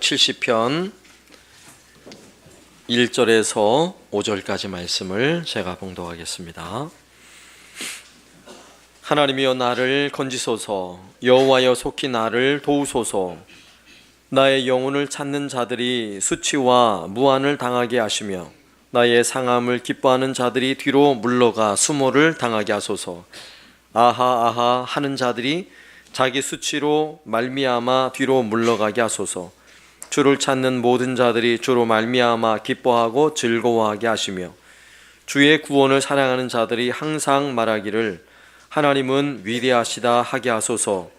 70편 1절에서 5절까지 말씀을 제가 봉독하겠습니다. 하나님이여 나를 건지소서, 여호와여 속히 나를 도우소서. 나의 영혼을 찾는 자들이 수치와 무한을 당하게 하시며 나의 상함을 기뻐하는 자들이 뒤로 물러가 수모를 당하게 하소서. 아하 아하 하는 자들이 자기 수치로 말미암아 뒤로 물러가게 하소서. 주를 찾는 모든 자들이 주로 말미암아 기뻐하고 즐거워하게 하시며 주의 구원을 사랑하는 자들이 항상 말하기를 하나님은 위대하시다 하게 하소서.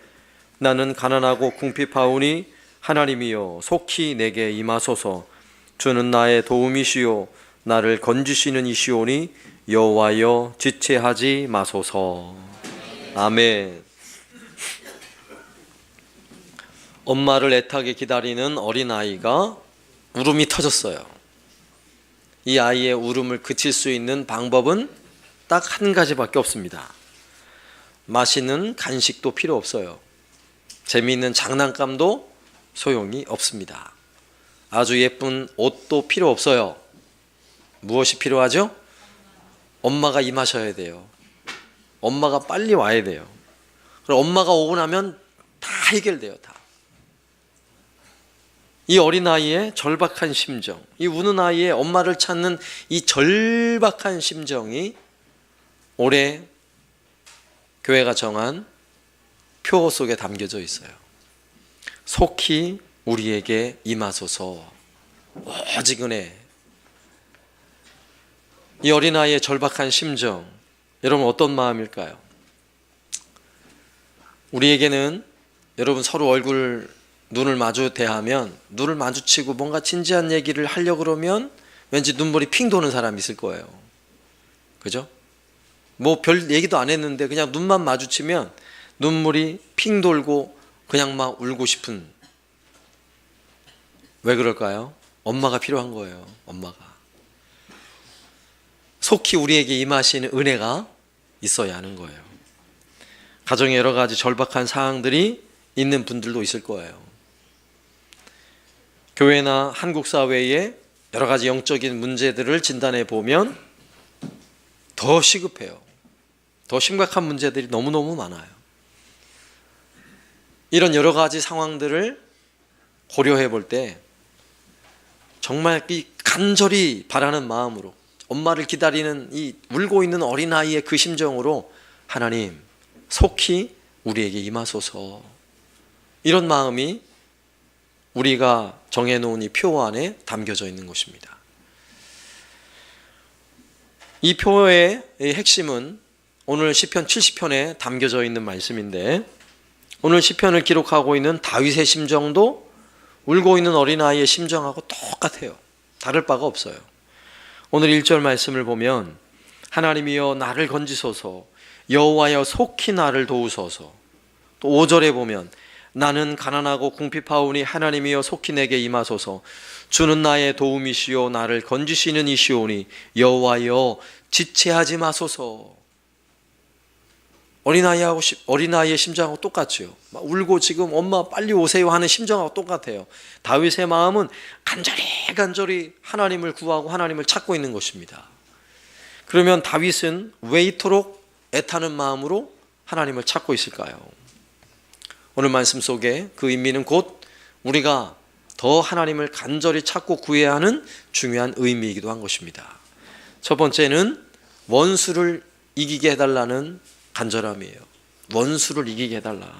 나는 가난하고 궁핍하오니 하나님이여 속히 내게 임하소서. 주는 나의 도움이시요 나를 건지시는 이시오니 여호와여 지체하지 마소서. 아멘. 엄마를 애타게 기다리는 어린아이가 울음이 터졌어요. 이 아이의 울음을 그칠 수 있는 방법은 딱 한 가지밖에 없습니다. 맛있는 간식도 필요 없어요. 재미있는 장난감도 소용이 없습니다. 아주 예쁜 옷도 필요 없어요. 무엇이 필요하죠? 엄마가 임하셔야 돼요. 엄마가 빨리 와야 돼요. 그럼 엄마가 오고 나면 다 해결돼요. 다. 이 어린아이의 절박한 심정, 이 우는 아이의 엄마를 찾는 이 절박한 심정이 올해 교회가 정한 표 속에 담겨져 있어요. 속히 우리에게 임하소서. 오직 은혜. 이 어린아이의 절박한 심정, 여러분 어떤 마음일까요? 우리에게는 여러분 서로 눈을 마주 대하면, 눈을 마주치고 뭔가 진지한 얘기를 하려고 그러면 왠지 눈물이 핑 도는 사람이 있을 거예요. 그죠? 뭐 별 얘기도 안 했는데 그냥 눈만 마주치면 눈물이 핑 돌고 그냥 막 울고 싶은. 왜 그럴까요? 엄마가 필요한 거예요. 엄마가. 속히 우리에게 임하시는 은혜가 있어야 하는 거예요. 가정에 여러 가지 절박한 상황들이 있는 분들도 있을 거예요. 교회나 한국 사회의 여러 가지 영적인 문제들을 진단해 보면 더 시급해요. 더 심각한 문제들이 너무너무 많아요. 이런 여러 가지 상황들을 고려해 볼 때 정말 이 간절히 바라는 마음으로, 엄마를 기다리는 이 울고 있는 어린아이의 그 심정으로 하나님 속히 우리에게 임하소서, 이런 마음이 우리가 정해놓은 이 표 안에 담겨져 있는 것입니다. 이 표의 핵심은 오늘 시편 70편에 담겨져 있는 말씀인데, 오늘 시편을 기록하고 있는 다윗의 심정도 울고 있는 어린아이의 심정하고 똑같아요. 다를 바가 없어요. 오늘 1절 말씀을 보면 하나님이여 나를 건지소서, 여호와여 속히 나를 도우소서. 또 5절에 보면 나는 가난하고 궁핍하오니 하나님이여 속히 내게 임하소서. 주는 나의 도움이시요 나를 건지시는 이시오니 여호와여 지체하지 마소서. 어린아이의 심정하고 똑같죠. 막 울고 지금 엄마 빨리 오세요 하는 심정하고 똑같아요. 다윗의 마음은 간절히 하나님을 구하고 하나님을 찾고 있는 것입니다. 그러면 다윗은 왜 이토록 애타는 마음으로 하나님을 찾고 있을까요? 오늘 말씀 속에 그 의미는 곧 우리가 더 하나님을 간절히 찾고 구해야 하는 중요한 의미이기도 한 것입니다. 첫 번째는 원수를 이기게 해달라는 간절함이에요. 원수를 이기게 해달라.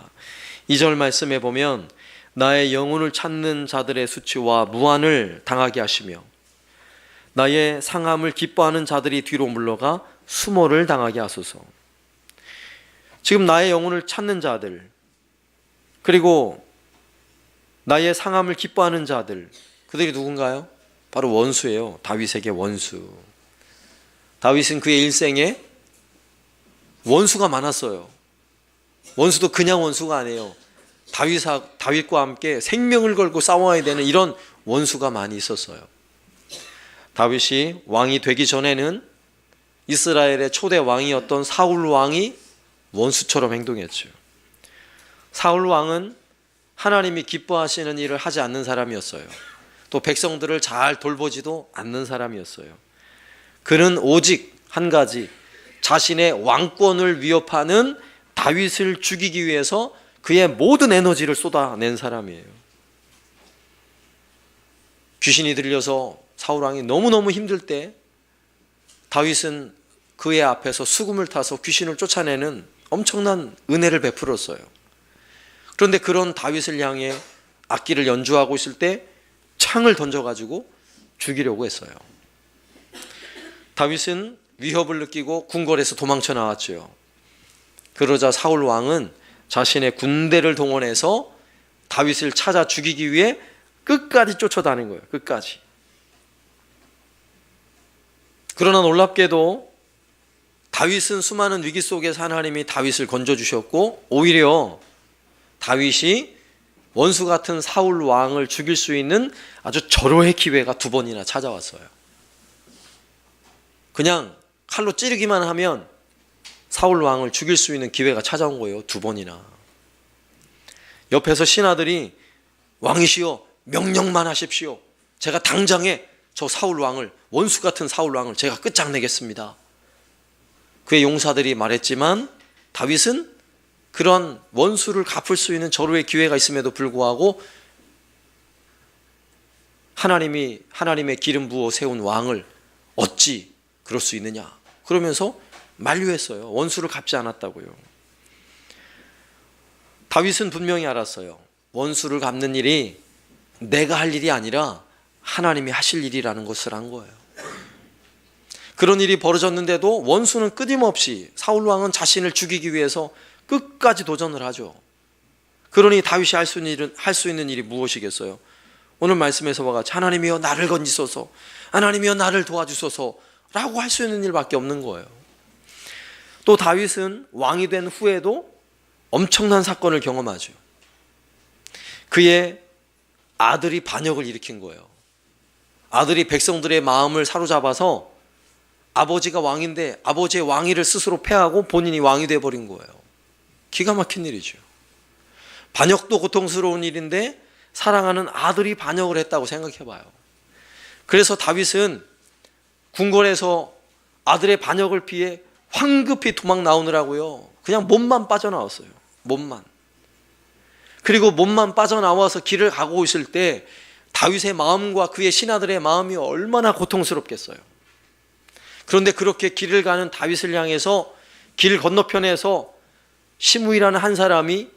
2절 말씀에 보면 나의 영혼을 찾는 자들의 수치와 무한을 당하게 하시며 나의 상함을 기뻐하는 자들이 뒤로 물러가 수모를 당하게 하소서. 지금 나의 영혼을 찾는 자들, 그리고 나의 상함을 기뻐하는 자들, 그들이 누군가요? 바로 원수예요. 다윗에게 원수. 다윗은 그의 일생에 원수가 많았어요. 원수도 그냥 원수가 아니에요. 다윗과 함께 생명을 걸고 싸워야 되는 이런 원수가 많이 있었어요. 다윗이 왕이 되기 전에는 이스라엘의 초대 왕이었던 사울 왕이 원수처럼 행동했죠. 사울 왕은 하나님이 기뻐하시는 일을 하지 않는 사람이었어요. 또 백성들을 잘 돌보지도 않는 사람이었어요. 그는 오직 한 가지, 자신의 왕권을 위협하는 다윗을 죽이기 위해서 그의 모든 에너지를 쏟아낸 사람이에요. 귀신이 들려서 사울 왕이 너무너무 힘들 때 다윗은 그의 앞에서 수금을 타서 귀신을 쫓아내는 엄청난 은혜를 베풀었어요. 그런데 그런 다윗을 향해 악기를 연주하고 있을 때 창을 던져가지고 죽이려고 했어요. 다윗은 위협을 느끼고 궁궐에서 도망쳐 나왔죠. 그러자 사울 왕은 자신의 군대를 동원해서 다윗을 찾아 죽이기 위해 끝까지 쫓아다닌 거예요. 끝까지. 그러나 놀랍게도 다윗은 수많은 위기 속에서 하나님이 다윗을 건져주셨고, 오히려 다윗이 원수 같은 사울 왕을 죽일 수 있는 아주 절호의 기회가 2번이나 찾아왔어요. 그냥 칼로 찌르기만 하면 사울 왕을 죽일 수 있는 기회가 찾아온 거예요. 2번이나. 옆에서 신하들이 왕이시여 명령만 하십시오. 제가 당장에 저 사울 왕을, 원수 같은 사울 왕을 제가 끝장내겠습니다. 그의 용사들이 말했지만 다윗은 그런 원수를 갚을 수 있는 절호의 기회가 있음에도 불구하고 하나님의 기름 부어 세운 왕을 어찌 그럴 수 있느냐, 그러면서 만류했어요. 원수를 갚지 않았다고요. 다윗은 분명히 알았어요. 원수를 갚는 일이 내가 할 일이 아니라 하나님이 하실 일이라는 것을 한 거예요. 그런 일이 벌어졌는데도 원수는 끊임없이, 사울 왕은 자신을 죽이기 위해서 끝까지 도전을 하죠. 그러니 다윗이 할 수 있는 일이 무엇이겠어요? 오늘 말씀에서와 같이 하나님이여 나를 건지소서, 하나님이여 나를 도와주소서 라고 할 수 있는 일밖에 없는 거예요. 또 다윗은 왕이 된 후에도 엄청난 사건을 경험하죠. 그의 아들이 반역을 일으킨 거예요. 아들이 백성들의 마음을 사로잡아서 아버지가 왕인데 아버지의 왕위를 스스로 패하고 본인이 왕이 되어버린 거예요. 기가 막힌 일이죠. 반역도 고통스러운 일인데 사랑하는 아들이 반역을 했다고 생각해봐요. 그래서 다윗은 궁궐에서 아들의 반역을 피해 황급히 도망 나오느라고요, 그냥 몸만 빠져나왔어요. 몸만. 그리고 몸만 빠져나와서 길을 가고 있을 때 다윗의 마음과 그의 신하들의 마음이 얼마나 고통스럽겠어요. 그런데 그렇게 길을 가는 다윗을 향해서 길 건너편에서 시므이라는 한 사람이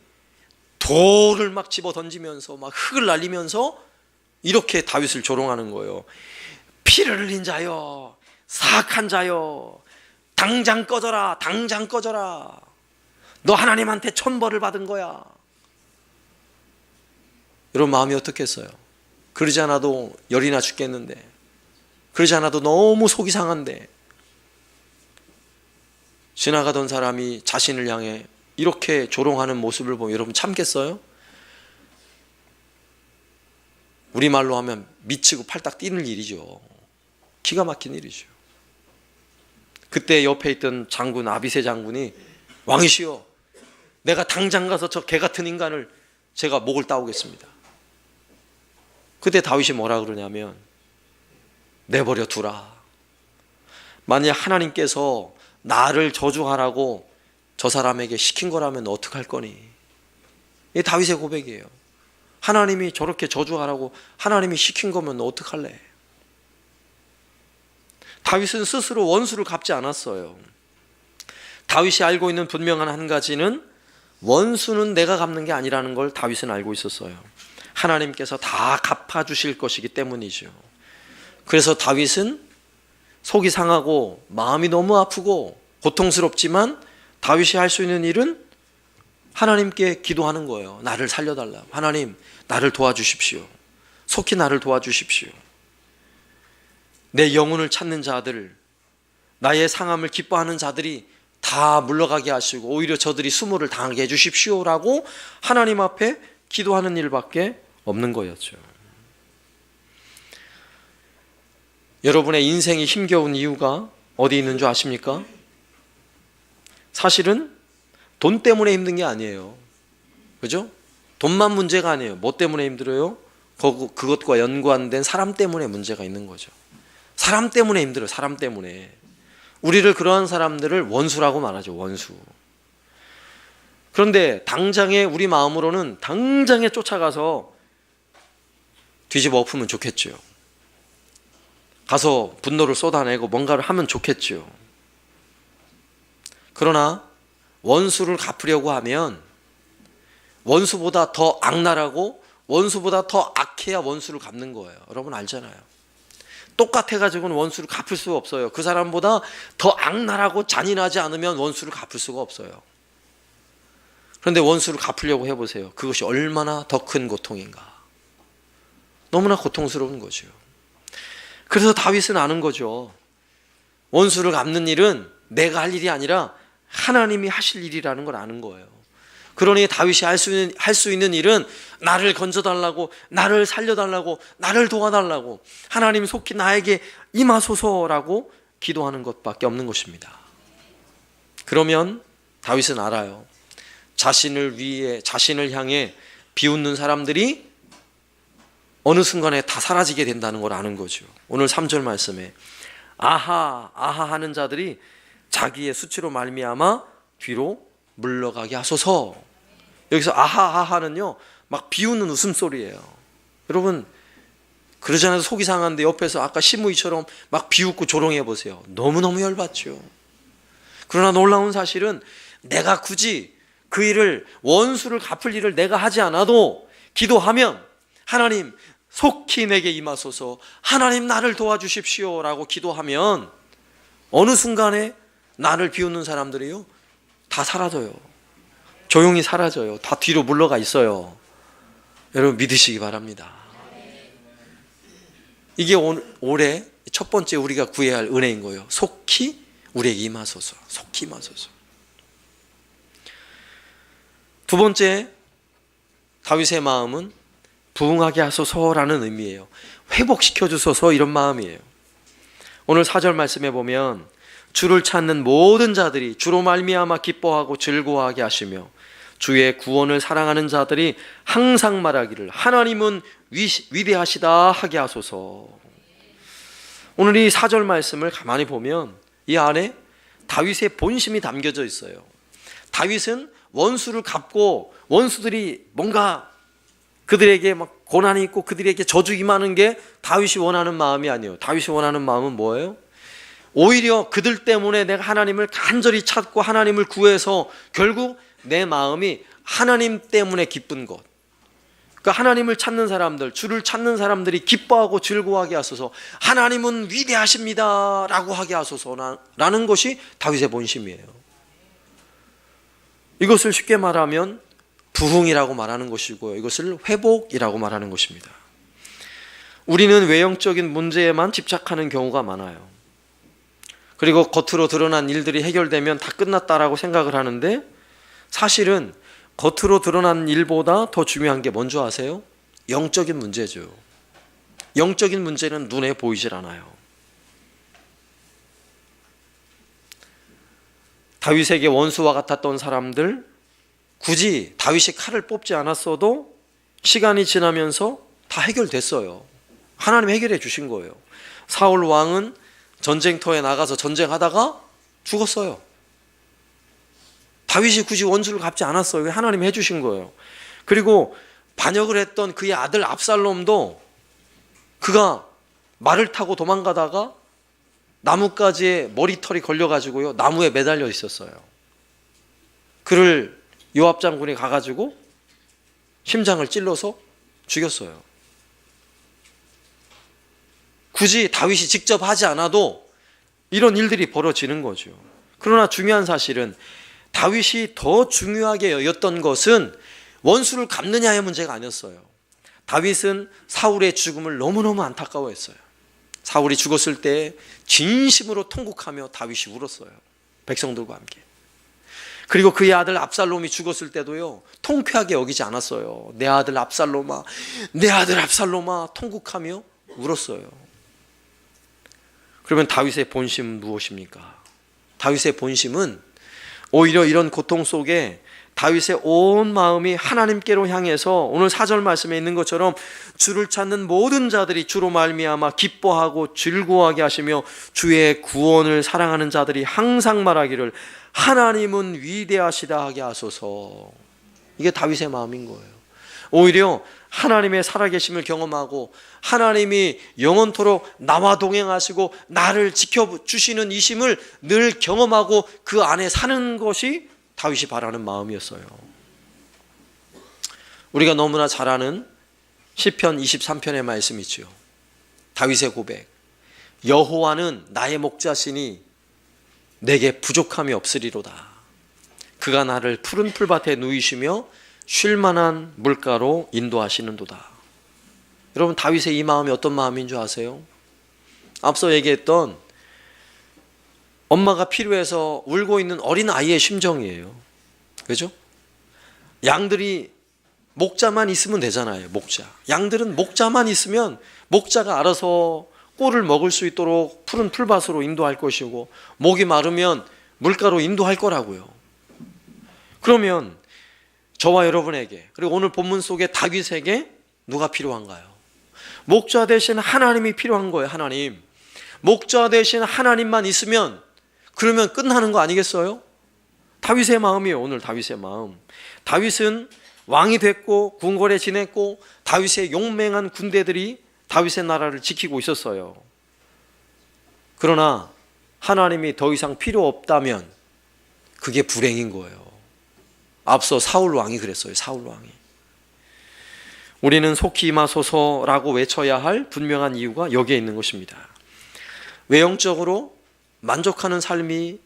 돌을 막 집어 던지면서 막 흙을 날리면서 이렇게 다윗을 조롱하는 거예요. 피를 흘린 자여, 사악한 자여, 당장 꺼져라, 당장 꺼져라. 너 하나님한테 천벌을 받은 거야. 여러분 마음이 어떻겠어요? 그러지 않아도 열이 나 죽겠는데, 그러지 않아도 너무 속이 상한데, 지나가던 사람이 자신을 향해 이렇게 조롱하는 모습을 보면 여러분 참겠어요? 우리말로 하면 미치고 팔딱 뛰는 일이죠. 기가 막힌 일이죠. 그때 옆에 있던 장군 아비새 장군이 왕이시여 내가 당장 가서 저 개 같은 인간을 제가 목을 따오겠습니다. 그때 다윗이 뭐라 그러냐면 내버려 두라. 만약 하나님께서 나를 저주하라고 저 사람에게 시킨 거라면 어떡할 거니? 이게 다윗의 고백이에요. 하나님이 저렇게 저주하라고 하나님이 시킨 거면 너 어떡할래? 다윗은 스스로 원수를 갚지 않았어요. 다윗이 알고 있는 분명한 한 가지는 원수는 내가 갚는 게 아니라는 걸 다윗은 알고 있었어요. 하나님께서 다 갚아주실 것이기 때문이죠. 그래서 다윗은 속이 상하고 마음이 너무 아프고 고통스럽지만 다윗이 할 수 있는 일은 하나님께 기도하는 거예요. 나를 살려달라. 하나님 나를 도와주십시오. 속히 나를 도와주십시오. 내 영혼을 찾는 자들, 나의 상함을 기뻐하는 자들이 다 물러가게 하시고 오히려 저들이 수모를 당하게 해주십시오 라고 하나님 앞에 기도하는 일밖에 없는 거였죠. 여러분의 인생이 힘겨운 이유가 어디 있는 줄 아십니까? 사실은 돈 때문에 힘든 게 아니에요. 그죠? 돈만 문제가 아니에요. 뭐 때문에 힘들어요? 그것과 연관된 사람 때문에 문제가 있는 거죠. 사람 때문에 힘들어요. 사람 때문에. 우리를 그러한 사람들을 원수라고 말하죠. 원수. 그런데 당장에 우리 마음으로는 당장에 쫓아가서 뒤집어 엎으면 좋겠죠. 가서 분노를 쏟아내고 뭔가를 하면 좋겠죠. 그러나 원수를 갚으려고 하면 원수보다 더 악랄하고 원수보다 더 악해야 원수를 갚는 거예요. 여러분 알잖아요. 똑같아가지고는 원수를 갚을 수가 없어요. 그 사람보다 더 악랄하고 잔인하지 않으면 원수를 갚을 수가 없어요. 그런데 원수를 갚으려고 해보세요. 그것이 얼마나 더 큰 고통인가. 너무나 고통스러운 거죠. 그래서 다윗은 아는 거죠. 원수를 갚는 일은 내가 할 일이 아니라 하나님이 하실 일이라는 걸 아는 거예요. 그러니 다윗이 할 수 있는 일은 나를 건져달라고, 나를 살려달라고, 나를 도와달라고, 하나님 속히 나에게 임하소서라고 기도하는 것밖에 없는 것입니다. 그러면 다윗은 알아요. 자신을 향해 비웃는 사람들이 어느 순간에 다 사라지게 된다는 걸 아는 거죠. 오늘 3절 말씀에 아하 아하 하는 자들이 자기의 수치로 말미암아 뒤로 물러가게 하소서. 여기서 아하 아하는요 막 비웃는 웃음소리예요. 여러분 그러지 않아도 속이 상한데 옆에서 아까 시므이처럼 막 비웃고 조롱해 보세요. 너무너무 열받죠. 그러나 놀라운 사실은 내가 굳이 그 일을, 원수를 갚을 일을 내가 하지 않아도 기도하면 하나님 속히 내게 임하소서, 하나님 나를 도와주십시오 라고 기도하면 어느 순간에 나를 비웃는 사람들이요 다 사라져요. 조용히 사라져요. 다 뒤로 물러가 있어요. 여러분 믿으시기 바랍니다. 이게 올해 첫 번째 우리가 구해야 할 은혜인 거예요. 속히 우리에게 임하소서. 속히 임하소서. 두 번째, 다윗의 마음은 부응하게 하소서라는 의미예요. 회복시켜 주소서 이런 마음이에요. 오늘 4절 말씀에 보면 주를 찾는 모든 자들이 주로 말미암아 기뻐하고 즐거워하게 하시며 주의 구원을 사랑하는 자들이 항상 말하기를 하나님은 위대하시다 하게 하소서. 오늘 이 4절 말씀을 가만히 보면 이 안에 다윗의 본심이 담겨져 있어요. 다윗은 원수를 갚고 원수들이 뭔가 그들에게 막 고난이 있고 그들에게 저주 임하는 게 다윗이 원하는 마음이 아니에요. 다윗이 원하는 마음은 뭐예요? 오히려 그들 때문에 내가 하나님을 간절히 찾고 하나님을 구해서 결국 내 마음이 하나님 때문에 기쁜 것. 그러니까 하나님을 찾는 사람들, 주를 찾는 사람들이 기뻐하고 즐거워하게 하소서, 하나님은 위대하십니다 라고 하게 하소서라는 것이 다윗의 본심이에요. 이것을 쉽게 말하면 부흥이라고 말하는 것이고요, 이것을 회복이라고 말하는 것입니다. 우리는 외형적인 문제에만 집착하는 경우가 많아요. 그리고 겉으로 드러난 일들이 해결되면 다 끝났다라고 생각을 하는데 사실은 겉으로 드러난 일보다 더 중요한 게 뭔지 아세요? 영적인 문제죠. 영적인 문제는 눈에 보이질 않아요. 다윗에게 원수와 같았던 사람들, 굳이 다윗이 칼을 뽑지 않았어도 시간이 지나면서 다 해결됐어요. 하나님 해결해 주신 거예요. 사울 왕은 전쟁터에 나가서 전쟁하다가 죽었어요. 다윗이 굳이 원수를 갚지 않았어요. 하나님이 해주신 거예요. 그리고 반역을 했던 그의 아들 압살롬도 그가 말을 타고 도망가다가 나뭇가지에 머리털이 걸려가지고요 나무에 매달려 있었어요. 그를 요압 장군이 가가지고 심장을 찔러서 죽였어요. 굳이 다윗이 직접 하지 않아도 이런 일들이 벌어지는 거죠. 그러나 중요한 사실은 다윗이 더 중요하게 여겼던 것은 원수를 갚느냐의 문제가 아니었어요. 다윗은 사울의 죽음을 너무너무 안타까워했어요. 사울이 죽었을 때 진심으로 통곡하며 다윗이 울었어요. 백성들과 함께. 그리고 그의 아들 압살롬이 죽었을 때도요 통쾌하게 여기지 않았어요. 내 아들 압살롬아, 내 아들 압살롬아 통곡하며 울었어요. 그러면 다윗의 본심은 무엇입니까? 다윗의 본심은 오히려 이런 고통 속에 다윗의 온 마음이 하나님께로 향해서 오늘 4절 말씀에 있는 것처럼 주를 찾는 모든 자들이 주로 말미암아 기뻐하고 즐거워하게 하시며 주의 구원을 사랑하는 자들이 항상 말하기를 하나님은 위대하시다 하게 하소서. 이게 다윗의 마음인 거예요. 오히려 하나님의 살아계심을 경험하고 하나님이 영원토록 나와 동행하시고 나를 지켜주시는 이심을 늘 경험하고 그 안에 사는 것이 다윗이 바라는 마음이었어요. 우리가 너무나 잘 아는 시편 23편의 말씀이죠. 다윗의 고백. 여호와는 나의 목자시니 내게 부족함이 없으리로다. 그가 나를 푸른 풀밭에 누이시며 쉴만한 물가로 인도하시는도다. 여러분, 다윗의 이 마음이 어떤 마음인 줄 아세요? 앞서 얘기했던 엄마가 필요해서 울고 있는 어린 아이의 심정이에요. 그죠? 양들이 목자만 있으면 되잖아요. 목자. 양들은 목자만 있으면 목자가 알아서 꼴을 먹을 수 있도록 푸른 풀밭으로 인도할 것이고, 목이 마르면 물가로 인도할 거라고요. 그러면 저와 여러분에게, 그리고 오늘 본문 속에 다윗에게 누가 필요한가요? 목자 대신 하나님이 필요한 거예요. 하나님. 목자 대신 하나님만 있으면 그러면 끝나는 거 아니겠어요? 다윗의 마음이에요. 오늘 다윗의 마음. 다윗은 왕이 됐고 궁궐에 지냈고 다윗의 용맹한 군대들이 다윗의 나라를 지키고 있었어요. 그러나 하나님이 더 이상 필요 없다면 그게 불행인 거예요. 앞서 사울 왕이 그랬어요. 사울 왕이. 우리는 속히 임하소서라고 외쳐야 할 분명한 이유가 여기에 있는 것입니다. 외형적으로 만족하는 삶이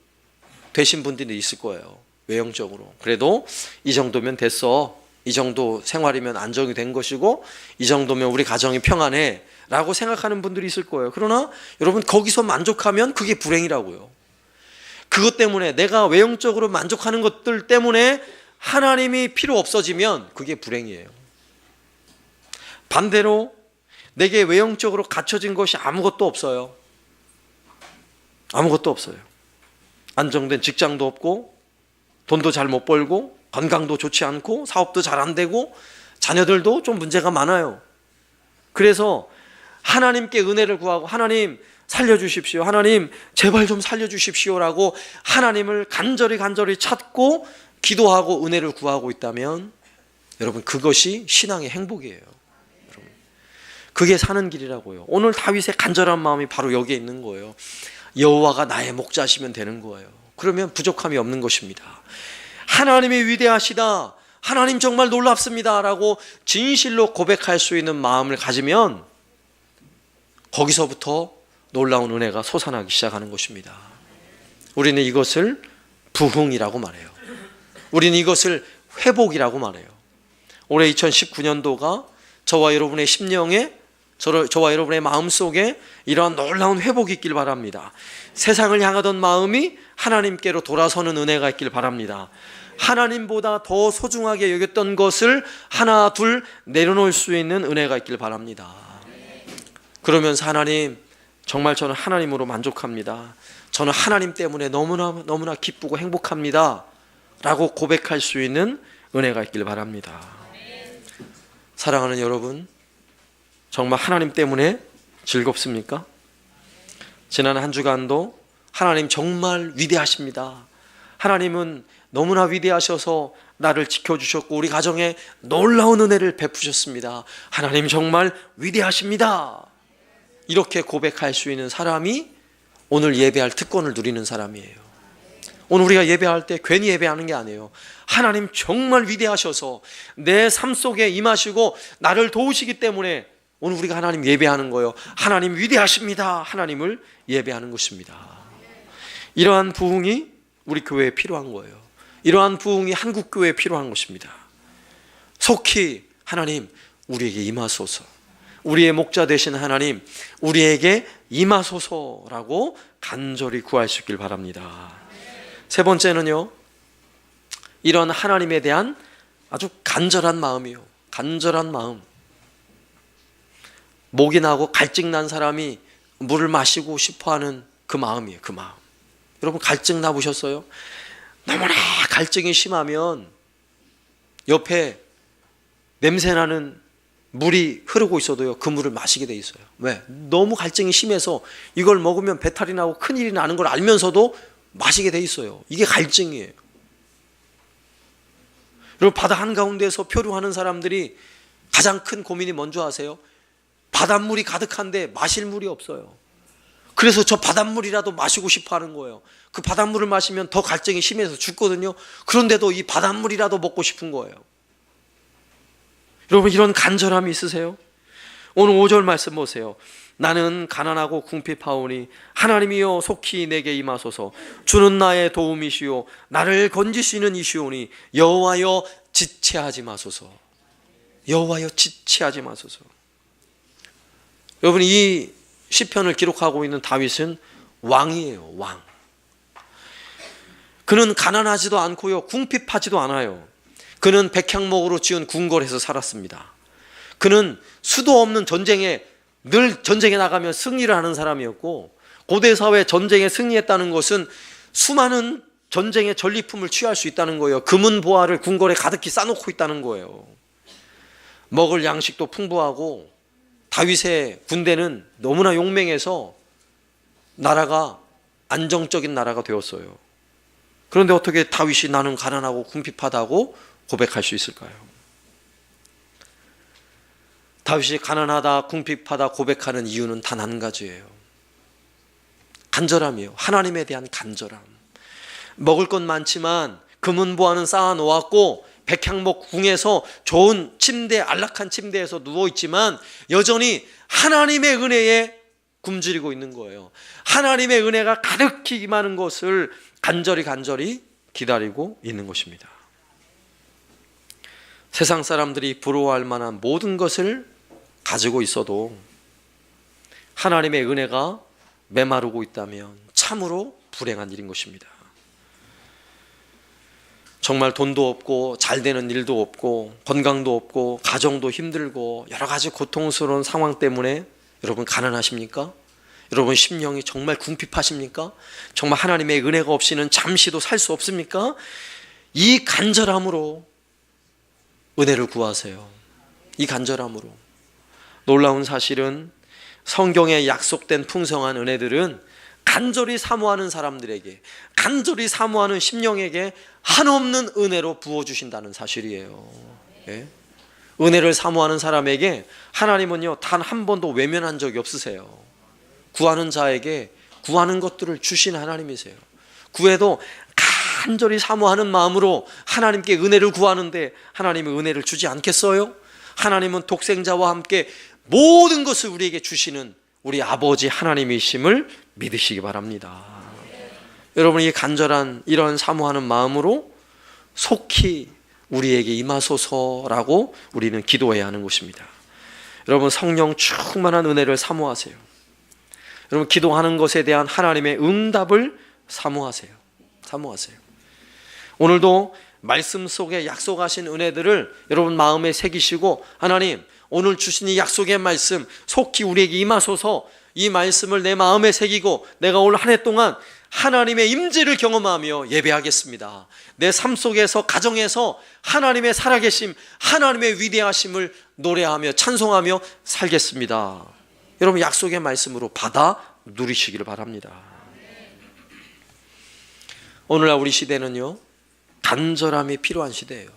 되신 분들이 있을 거예요. 외형적으로. 그래도 이 정도면 됐어. 이 정도 생활이면 안정이 된 것이고 이 정도면 우리 가정이 평안해 라고 생각하는 분들이 있을 거예요. 그러나 여러분, 거기서 만족하면 그게 불행이라고요. 그것 때문에, 내가 외형적으로 만족하는 것들 때문에 하나님이 필요 없어지면 그게 불행이에요. 반대로 내게 외형적으로 갖춰진 것이 아무것도 없어요. 아무것도 없어요. 안정된 직장도 없고 돈도 잘 못 벌고 건강도 좋지 않고 사업도 잘 안 되고 자녀들도 좀 문제가 많아요. 그래서 하나님께 은혜를 구하고 하나님 살려주십시오. 하나님 제발 좀 살려주십시오라고 하나님을 간절히 찾고 기도하고 은혜를 구하고 있다면 여러분, 그것이 신앙의 행복이에요. 여러분, 그게 사는 길이라고요. 오늘 다윗의 간절한 마음이 바로 여기에 있는 거예요. 여호와가 나의 목자시면 되는 거예요. 그러면 부족함이 없는 것입니다. 하나님이 위대하시다, 하나님 정말 놀랍습니다 라고 진실로 고백할 수 있는 마음을 가지면 거기서부터 놀라운 은혜가 솟아나기 시작하는 것입니다. 우리는 이것을 부흥이라고 말해요. 우리는 이것을 회복이라고 말해요. 올해 2019년도가 저와 여러분의 심령에, 저와 여러분의 마음속에 이러한 놀라운 회복이 있길 바랍니다. 세상을 향하던 마음이 하나님께로 돌아서는 은혜가 있길 바랍니다. 하나님보다 더 소중하게 여겼던 것을 하나 둘 내려놓을 수 있는 은혜가 있길 바랍니다. 그러면서 하나님, 정말 저는 하나님으로 만족합니다. 저는 하나님 때문에 너무나 기쁘고 행복합니다 라고 고백할 수 있는 은혜가 있길 바랍니다. 사랑하는 여러분, 정말 하나님 때문에 즐겁습니까? 지난 한 주간도 하나님 정말 위대하십니다. 하나님은 너무나 위대하셔서 나를 지켜주셨고 우리 가정에 놀라운 은혜를 베푸셨습니다. 하나님 정말 위대하십니다. 이렇게 고백할 수 있는 사람이 오늘 예배할 특권을 누리는 사람이에요. 오늘 우리가 예배할 때 괜히 예배하는 게 아니에요. 하나님 정말 위대하셔서 내 삶 속에 임하시고 나를 도우시기 때문에 오늘 우리가 하나님 예배하는 거예요. 하나님 위대하십니다. 하나님을 예배하는 것입니다. 이러한 부흥이 우리 교회에 필요한 거예요. 이러한 부흥이 한국 교회에 필요한 것입니다. 속히 하나님 우리에게 임하소서, 우리의 목자 되신 하나님 우리에게 임하소서라고 간절히 구할 수 있길 바랍니다. 세 번째는요, 이런 하나님에 대한 아주 간절한 마음이요. 간절한 마음. 목이 나고 갈증 난 사람이 물을 마시고 싶어하는 그 마음이에요. 그 마음. 여러분, 갈증 나보셨어요? 너무나 갈증이 심하면 옆에 냄새나는 물이 흐르고 있어도요, 그 물을 마시게 돼 있어요. 왜? 너무 갈증이 심해서 이걸 먹으면 배탈이 나고 큰일이 나는 걸 알면서도 마시게 돼 있어요. 이게 갈증이에요. 여러분, 바다 한가운데에서 표류하는 사람들이 가장 큰 고민이 뭔지 아세요? 바닷물이 가득한데 마실 물이 없어요. 그래서 저 바닷물이라도 마시고 싶어 하는 거예요. 그 바닷물을 마시면 더 갈증이 심해서 죽거든요. 그런데도 이 바닷물이라도 먹고 싶은 거예요. 여러분, 이런 간절함이 있으세요? 오늘 5절 말씀 보세요. 나는 가난하고 궁핍하오니 하나님이여 속히 내게 임하소서. 주는 나의 도움이시오 나를 건지시는 이시오니 여호와여 지체하지 마소서. 여호와여 지체하지 마소서. 여러분, 이 시편을 기록하고 있는 다윗은 왕이에요. 왕. 그는 가난하지도 않고요, 궁핍하지도 않아요. 그는 백향목으로 지은 궁궐에서 살았습니다. 그는 수도 없는 전쟁에 늘 전쟁에 나가면 승리를 하는 사람이었고, 고대 사회 전쟁에 승리했다는 것은 수많은 전쟁의 전리품을 취할 수 있다는 거예요. 금은 보화를 궁궐에 가득히 쌓아놓고 있다는 거예요. 먹을 양식도 풍부하고, 다윗의 군대는 너무나 용맹해서 나라가 안정적인 나라가 되었어요. 그런데 어떻게 다윗이 나는 가난하고 궁핍하다고 고백할 수 있을까요? 다윗이 가난하다, 궁핍하다 고백하는 이유는 단 한 가지예요. 간절함이에요. 하나님에 대한 간절함. 먹을 건 많지만 금은 보화는 쌓아 놓았고, 백향목 궁에서 좋은 침대, 안락한 침대에서 누워있지만 여전히 하나님의 은혜에 굶주리고 있는 거예요. 하나님의 은혜가 가득히 임하는 것을 간절히 기다리고 있는 것입니다. 세상 사람들이 부러워할 만한 모든 것을 가지고 있어도 하나님의 은혜가 메마르고 있다면 참으로 불행한 일인 것입니다. 정말 돈도 없고 잘 되는 일도 없고 건강도 없고 가정도 힘들고 여러 가지 고통스러운 상황 때문에 여러분 가난하십니까? 여러분 심령이 정말 궁핍하십니까? 정말 하나님의 은혜가 없이는 잠시도 살 수 없습니까? 이 간절함으로 은혜를 구하세요. 이 간절함으로. 놀라운 사실은 성경에 약속된 풍성한 은혜들은 간절히 사모하는 사람들에게, 간절히 사모하는 심령에게 한없는 은혜로 부어주신다는 사실이에요. 예? 은혜를 사모하는 사람에게 하나님은요, 단 한 번도 외면한 적이 없으세요. 구하는 자에게 구하는 것들을 주신 하나님이세요. 구해도 간절히 사모하는 마음으로 하나님께 은혜를 구하는데 하나님은 은혜를 주지 않겠어요? 하나님은 독생자와 함께 모든 것을 우리에게 주시는 우리 아버지 하나님이심을 믿으시기 바랍니다. 여러분, 이 간절한 이런 사모하는 마음으로 속히 우리에게 임하소서라고 우리는 기도해야 하는 것입니다. 여러분, 성령 충만한 은혜를 사모하세요. 여러분, 기도하는 것에 대한 하나님의 응답을 사모하세요. 오늘도 말씀 속에 약속하신 은혜들을 여러분 마음에 새기시고, 하나님 오늘 주신 이 약속의 말씀 속히 우리에게 임하소서, 이 말씀을 내 마음에 새기고 내가 올 한 해 동안 하나님의 임재를 경험하며 예배하겠습니다. 내 삶 속에서, 가정에서 하나님의 살아계심, 하나님의 위대하심을 노래하며 찬송하며 살겠습니다. 여러분, 약속의 말씀으로 받아 누리시기를 바랍니다. 오늘날 우리 시대는요, 간절함이 필요한 시대예요.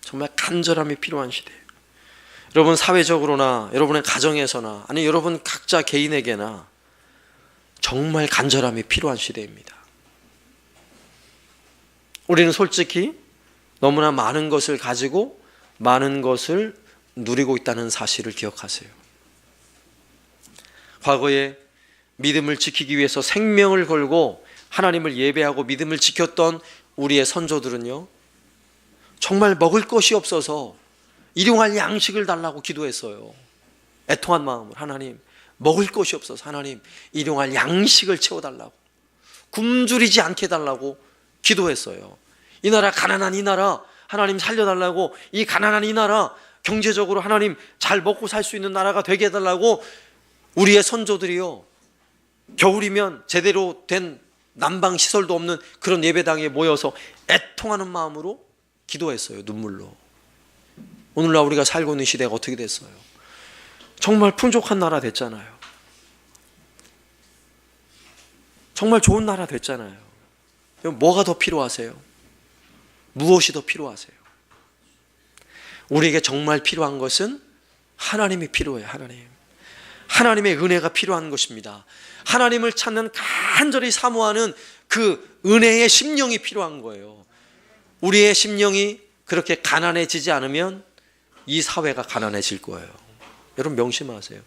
정말 간절함이 필요한 시대예요. 여러분, 사회적으로나 여러분의 가정에서나 아니 여러분 각자 개인에게나 정말 간절함이 필요한 시대입니다. 우리는 솔직히 너무나 많은 것을 가지고 많은 것을 누리고 있다는 사실을 기억하세요. 과거에 믿음을 지키기 위해서 생명을 걸고 하나님을 예배하고 믿음을 지켰던 우리의 선조들은요, 정말 먹을 것이 없어서 일용할 양식을 달라고 기도했어요. 애통한 마음으로, 하나님 먹을 것이 없어서 하나님 일용할 양식을 채워달라고, 굶주리지 않게 해달라고 기도했어요. 이 나라, 가난한 이 나라 하나님 살려달라고, 이 가난한 이 나라 경제적으로 하나님 잘 먹고 살 수 있는 나라가 되게 해달라고 우리의 선조들이요, 겨울이면 제대로 된 난방 시설도 없는 그런 예배당에 모여서 애통하는 마음으로 기도했어요. 눈물로. 오늘날 우리가 살고 있는 시대가 어떻게 됐어요? 정말 풍족한 나라 됐잖아요. 정말 좋은 나라 됐잖아요. 뭐가 더 필요하세요? 무엇이 더 필요하세요? 우리에게 정말 필요한 것은 하나님이 필요해요. 하나님의 은혜가 필요한 것입니다. 하나님을 찾는 간절히 사모하는 그 은혜의 심령이 필요한 거예요. 우리의 심령이 그렇게 가난해지지 않으면 이 사회가 가난해질 거예요. 여러분 명심하세요.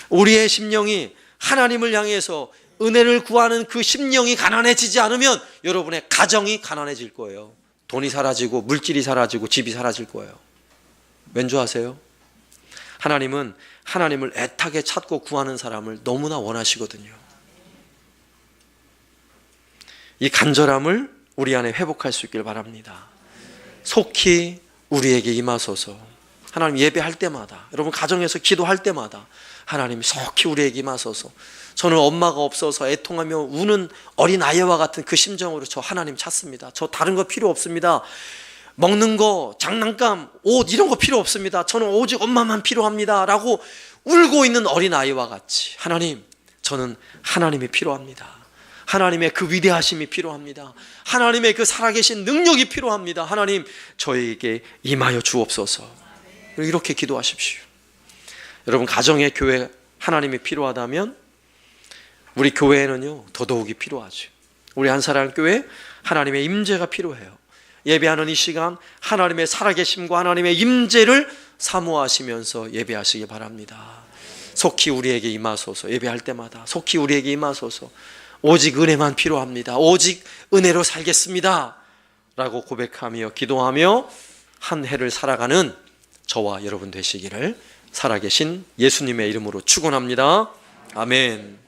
우리의 심령이 하나님을 향해서 은혜를 구하는 그 심령이 가난해지지 않으면 여러분의 가정이 가난해질 거예요. 돈이 사라지고 물질이 사라지고 집이 사라질 거예요. 왠지 아세요? 하나님은 하나님을 애타게 찾고 구하는 사람을 너무나 원하시거든요. 이 간절함을 우리 안에 회복할 수 있길 바랍니다. 속히 우리에게 임하소서. 하나님 예배할 때마다, 여러분 가정에서 기도할 때마다 하나님 속히 우리에게 임하소서. 저는 엄마가 없어서 애통하며 우는 어린 아이와 같은 그 심정으로 저 하나님 찾습니다. 저 다른 거 필요 없습니다. 먹는 거, 장난감, 옷 이런 거 필요 없습니다. 저는 오직 엄마만 필요합니다 라고 울고 있는 어린 아이와 같이 하나님, 저는 하나님이 필요합니다. 하나님의 그 위대하심이 필요합니다. 하나님의 그 살아계신 능력이 필요합니다. 하나님, 저에게 임하여 주옵소서. 이렇게 기도하십시오. 여러분 가정의 교회 하나님이 필요하다면 우리 교회에는요 더더욱이 필요하죠. 우리 한사랑교회 하나님의 임재가 필요해요. 예배하는 이 시간 하나님의 살아계심과 하나님의 임재를 사모하시면서 예배하시기 바랍니다. 속히 우리에게 임하소서. 예배할 때마다 속히 우리에게 임하소서. 오직 은혜만 필요합니다. 오직 은혜로 살겠습니다 라고 고백하며 기도하며 한 해를 살아가는 저와 여러분 되시기를 살아계신 예수님의 이름으로 축원합니다. 아멘.